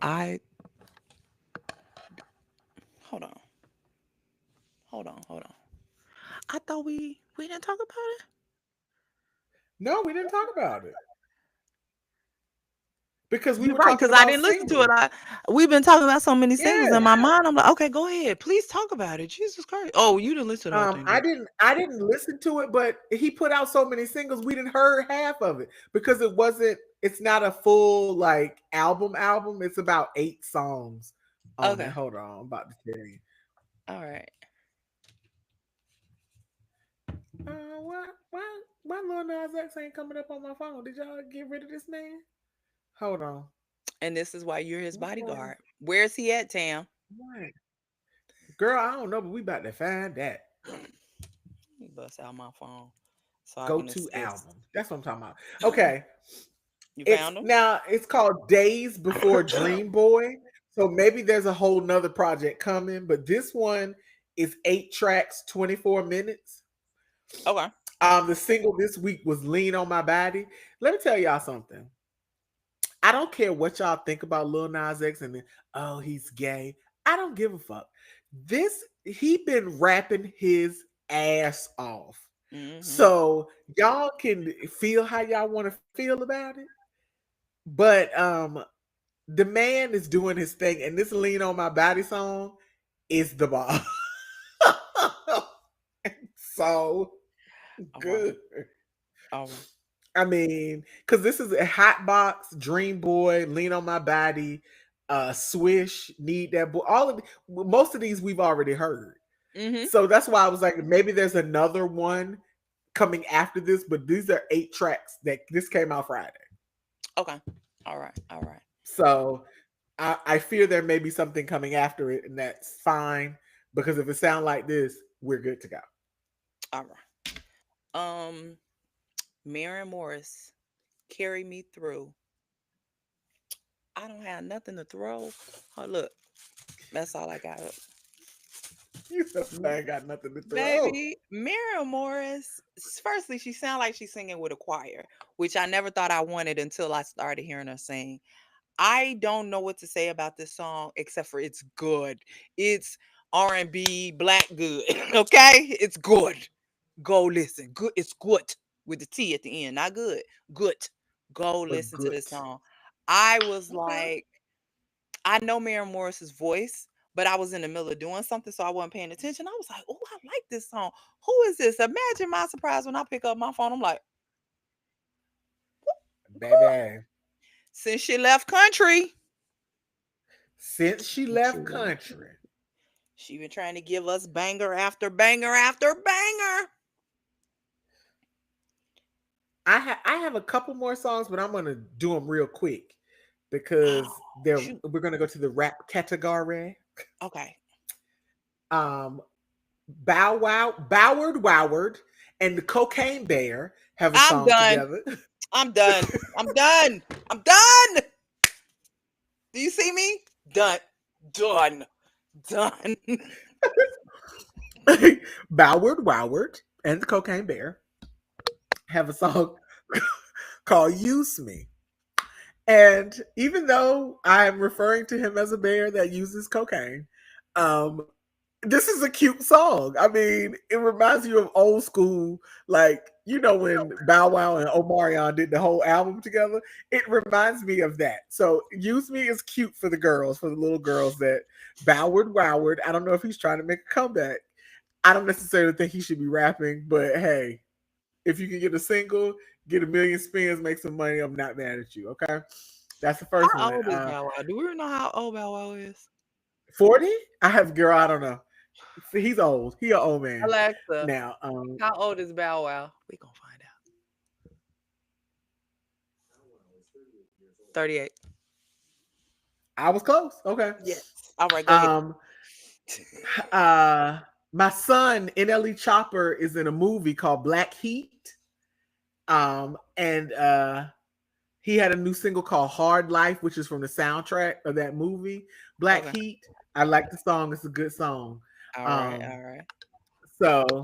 I hold on. Hold on. I thought we didn't talk about it.
No, we didn't talk about it because we
You're
were
right,
talking
because I
about
didn't listen to it.
singles.
We've been talking about so many singles in
Yeah.
my mind. I'm like, okay, go ahead. Please talk about it. Jesus Christ. Oh, you didn't listen to the whole thing,
I
did
didn't listen to it, but he put out so many singles we didn't heard half of it because it's not a full like album. It's about 8 songs
you?
on it.
Okay.
Hold on, I'm about to tell you.
All right.
Why Lil Nas X ain't coming up on my phone? Did y'all get rid of this man? Hold on.
And this is why you're his
Why?
bodyguard. Where's he at, Tam?
Why? Girl, I don't know, but we about to find that.
Let me bust out my phone so I
Go
can
to
assist.
album. That's what I'm talking about. Okay.
You
It's
found him?
now it's called Days Before Dream Boy. So maybe there's a whole nother project coming, but this one is 8 tracks, 24 minutes.
Okay.
The single this week was Lean on My Body. Let me tell y'all something. I don't care what y'all think about Lil Nas X and oh, he's gay. I don't give a fuck. He been rapping his ass off.
Mm-hmm.
So y'all can feel how y'all want to feel about it. But The man is doing his thing, and this "Lean on My Body" song is the bomb. So
All right.
good.
All right.
I mean, because this is a Hot Box, Dream Boy, Lean on My Body, Swish, Need That Boy. All of most of these we've already heard.
Mm-hmm.
So that's why I was like, maybe there's another one coming after this, but these are 8 tracks that this came out Friday.
Okay. All right. All right.
So I fear there may be something coming after it, and that's fine because if it sounds like this, we're good to go.
All right. Maren Morris, carry me through. I don't have nothing to throw. Oh, look, that's all I got up.
You said I
M-
ain't got nothing to throw.
Baby, Maren Morris. Firstly, she sound like she's singing with a choir, which I never thought I wanted until I started hearing her sing. I don't know what to say about this song except for it's good. It's R&B black good. Okay? It's good. Go listen. Good. It's good with the T at the end. Not good. Good. Go
But
listen to
good.
this song. I was
Okay.
like, I know Maren Morris's voice, but I was in the middle of doing something, so I wasn't paying attention. I was like, oh, I like this song. Who is this? Imagine my surprise when I pick up my phone. I'm like, who?
Baby.
Since she left country.
Since she
Since she
left
left.
country,
She been trying to give us banger after banger after banger.
I have a couple more songs, but I'm gonna do them real quick because
Oh,
they're
shoot.
we're gonna go to the rap category.
Okay.
Um, Bow Wow, Boward Woward, and the Cocaine Bear have a
I'm
song
done.
together.
I'm done. I'm done. I'm done. Do you see me? Done. Done. Done.
Boward Woward and the Cocaine Bear have a song called "Use Me." And even though I'm referring to him as a bear that uses cocaine, um, this is a cute song. I mean, it reminds you of old school, like when Bow Wow and Omarion did the whole album together. It reminds me of that. So "Use Me" is cute for the girls, for the little girls that Boward Woward. I don't know if he's trying to make a comeback. I don't necessarily think he should be rapping, but hey, if you can get a single, get a million spins, make some money, I'm not mad at you. Okay, that's the first one.
How old is Bow Wow? Do we know how old Bow Wow is?
40? I have girl. I don't know. He's old. He an old man
Alexa,
now.
how old is Bow Wow? We gonna find out. 38.
I was close. Okay.
Yes. All right, go ahead.
Um. Uh. My son NLE Chopper is in a movie called Black Heat. And he had a new single called Hard Life, which is from the soundtrack of that movie. Black
Okay.
Heat. I like the song. It's a good song.
All right.
Um.
All right.
So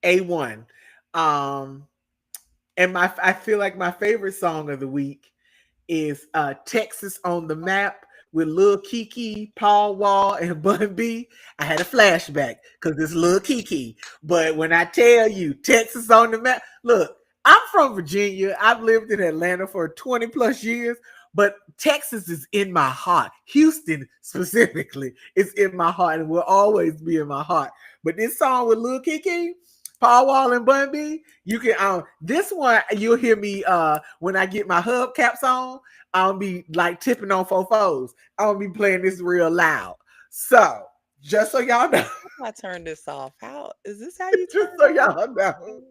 A1. Um. And I feel like my favorite song of the week is Texas on the Map with Lil Kiki, Paul Wall, and Bun B. I had a flashback because it's Lil Kiki. But when I tell you Texas on the Map, look, I'm from Virginia. I've lived in Atlanta for 20 plus years, but Texas is in my heart. Houston specifically is in my heart and will always be in my heart. But this song with Lil Kiki, Paul Wall and Bun B, you can this one you'll hear me when I get my hubcaps on. I'll be like tipping on fofos. I'll be playing this real loud. So just so y'all know,
How do I turn this off? How is this how you
just
turn
so
it off?
y'all know,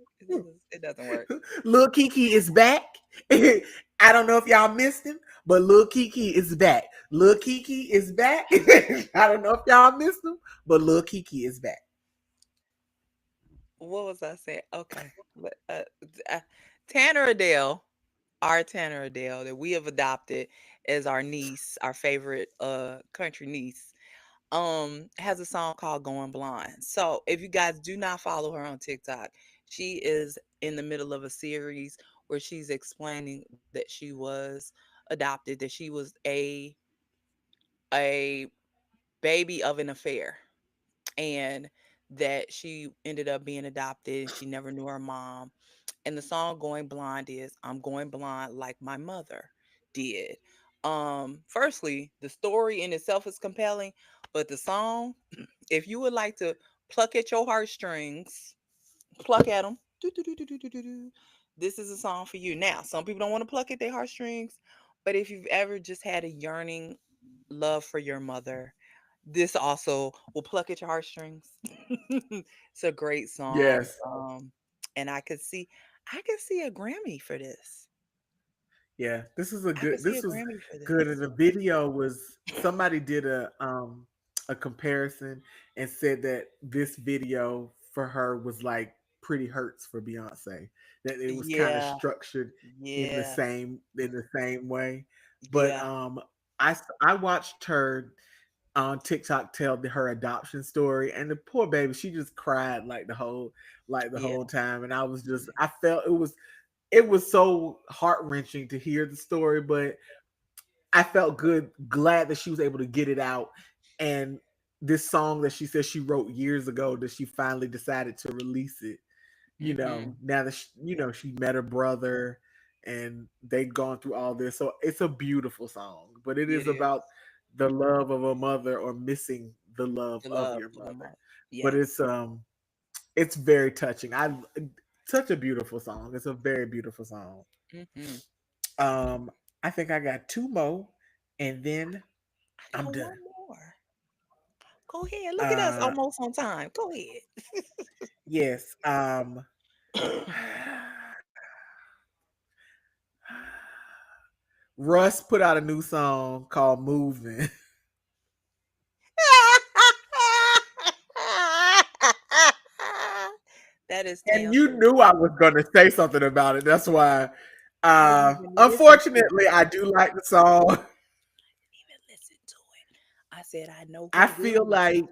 It doesn't work.
Lil Kiki is back. I don't know if y'all missed him, but Lil Kiki is back. Lil Kiki is back. I don't know if y'all missed him, but Lil Kiki is back.
What was I saying? Okay. But uh, Tanner Adele, our Tanner Adele that we have adopted as our niece, our favorite country niece, has a song called Going Blind. So if you guys do not follow her on TikTok, she is in the middle of a series where she's explaining that she was adopted, that she was a baby of an affair, and that she ended up being adopted and she never knew her mom. And the song Going Blind is I'm going blind like my mother did. Firstly, the story in itself is compelling, but the song, if you would like to pluck at your heartstrings, pluck at them. This is a song for you. Now, some people don't want to pluck at their heartstrings, but if you've ever just had a yearning love for your mother, this also will pluck at your heartstrings. It's a great song.
Yes.
And I could see a Grammy for this.
Yeah,
I could see a
this was
Grammy for
good. And
this.
the video was somebody did a comparison and said that this video for her was like Pretty Hurts for Beyonce. That it was kind of
Yeah,
structured
yeah,
in the same way. But
yeah,
I watched her on TikTok tell her adoption story, and the poor baby, she just cried like the
yeah.
whole time, and I was just I felt it was so heart wrenching to hear the story, but I felt glad that she was able to get it out. And this song that she said she wrote years ago, that she finally decided to release it. You know,
Mhm.
now that she met her brother and they've gone through all this, so it's a beautiful song. But it is
It is
about the love of a mother or missing the love
the
of
love
your
of the
mother.
mother.
But
Yes.
it's very touching. I Such a beautiful song. It's a very beautiful song.
Mhm.
Um, I think I got two more, and then
I
I'm
got
done.
one more. Go ahead. Look at us,
Uh,
almost on time. Go ahead.
yes. Russ put out a new song called "Moving,"
That is
and
Tam's
you
favorite.
knew I was going to say something about it. That's why.
I didn't even listen to it.
Unfortunately, I do like the song.
Didn't even listen to it. I said I know
I
who
feel
will.
like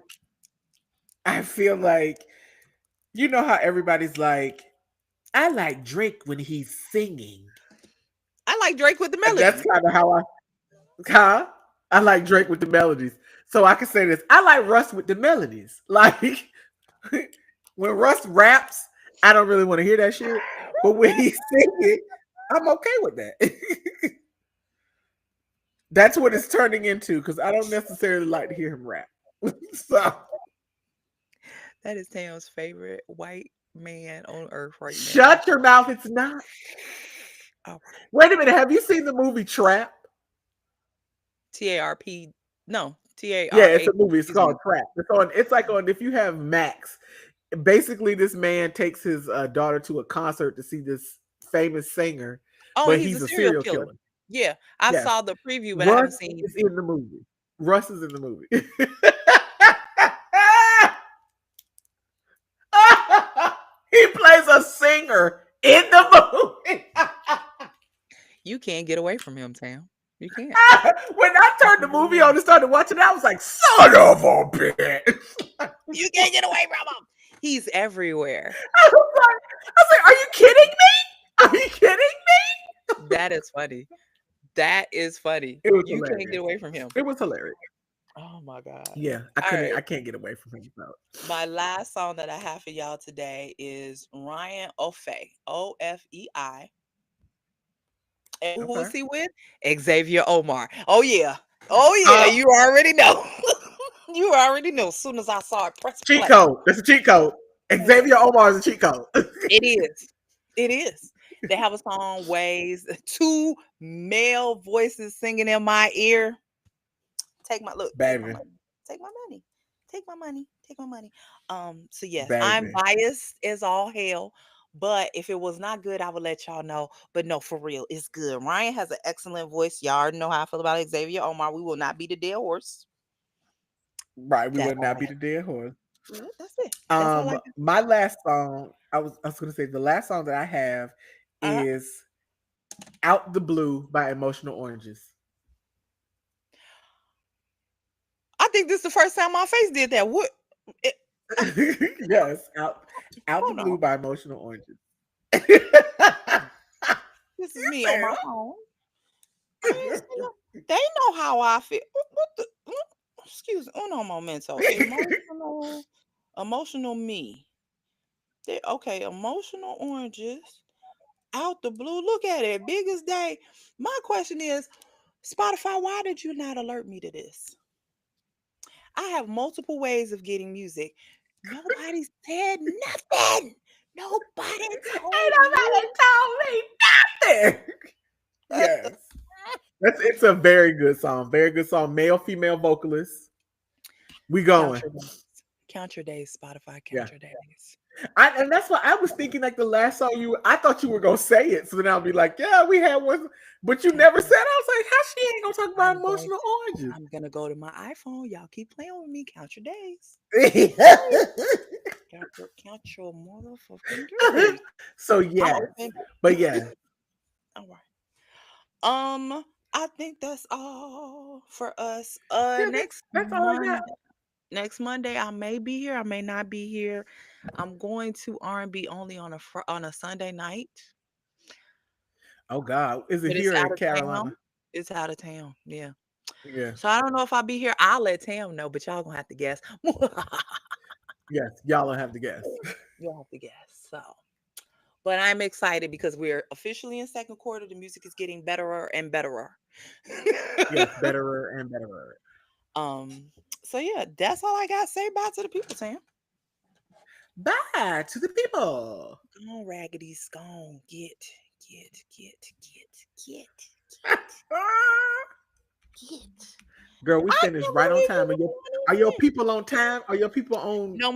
I feel like you know how everybody's like, I like Drake when he's singing,
I like Drake with the
and that's
melodies.
kind of how huh? I like Drake with the melodies. So I can say this. I like Russ with the melodies. Like when Russ raps, I don't really want to hear that shit. But when he's singing, I'm okay with that. That's what it's turning into because I don't necessarily like to hear him rap. So
That is Tam's favorite white man on earth right now.
shut your mouth. It's not.
All right.
Wait a minute. Have you seen the movie Trap?
TARP. No,
Yeah, it's
TARA.
a movie. It's
Excuse
called
me.
Trap. It's on. It's like on. If you have Max, basically this man takes his daughter to a concert to see this famous singer,
Oh,
but
he's a
he's a
serial
serial
killer.
killer.
Yeah, I
Yes,
saw the preview, but I
Russ
haven't seen.
is in the movie. Russ is in the movie. He plays a singer in the movie.
You can't get away from him, Tam. You can't.
When I
You
turned the
can't get
movie
away.
on and started watching it, I was like, "Son of a bitch!"
You can't get away from him. He's everywhere.
I was like, "Are you kidding me? Are you kidding me?"
That is funny. That is funny.
It was
You can't get
hilarious.
away from him.
It was hilarious.
Oh my god.
Yeah,
All right.
I can't get away from him. So.
My last song that I have for y'all today is Ryan Ofei, Ofei. And who
Okay.
was he with? Xavier Omar. Oh yeah. Oh yeah.
Uh,
You already know. You already know. As soon as I saw it, press
cheat
play.
code. That's a cheat code. Xavier Omar is a cheat code.
It is. It is. They have a song Ways. Two male voices singing in my ear. Take my look. Take my
Baby,
money. Take my money. Take my money. Take my money. So yes, I'm
baby.
biased as all hell. But if it was not good, I would let y'all know. But no, for real, it's good. Ryan has an excellent voice. Y'all already know how I feel about Xavier Omar. We will not be the dead horse.
Right, we
That's
will
all
not
I
be
got.
the dead horse.
That's it. That's all I got.
My last song, I was gonna say the last song that I have
Uh-huh.
is Out the Blue by Emotional Oranges.
I think this is the first time my face did that. What? It, I,
Yes, Out the
hold
Blue
on.
by Emotional Oranges. You
This is me on
said,
my phone. I ain't seen no. They know how I feel. What the? Excuse me. Uno momento. Emotional me. They, okay, emotional oranges out the blue. Look at it, big as day. My question is, Spotify, why did you not alert me to this? I have multiple ways of getting music. Nobody said nothing. Nobody
Ain't
told me.
nobody told me nothing.
What the
Yes. It's a very good song. Very good song. Male, female vocalist. We
count
going.
your days. Count your days, Spotify.
Yeah.
Count your days.
And that's why I was thinking like the last song I thought you were gonna say it. So then I'll be like, yeah, we had one, but you
Count
never
your
said it. I was like, how she ain't gonna talk about
I'm going
emotional oranges?
I'm gonna go to my iPhone. Y'all keep playing with me. Count your days. Count your motherfucking days.
So
I'm
yes.
open.
But yeah.
All right. I think that's all for us.
Yeah, that's all I got.
Next Monday I may be here, I may not be here. I'm going to R&B only on on a Sunday night,
Oh God. Is it
but it's
here in
out of town.
Carolina?
It's out of town. Yeah.
Yeah.
So I don't know if I'll be here. I'll let Tam know, but y'all gonna have to guess.
Yes. Y'all don't have to guess.
You'll have to guess. So, but I'm excited because we're officially in second quarter. The music is getting betterer and betterer.
Yes, betterer and betterer.
um. So yeah, that's all I got to say. Bye to the people, Sam.
Bye to the people.
Come on, Raggedies. Go on. Get, get.
Girl, we
I
finished
can't
right on
believe we
time.
were doing
Are your
this.
people on time? Are your people on
No,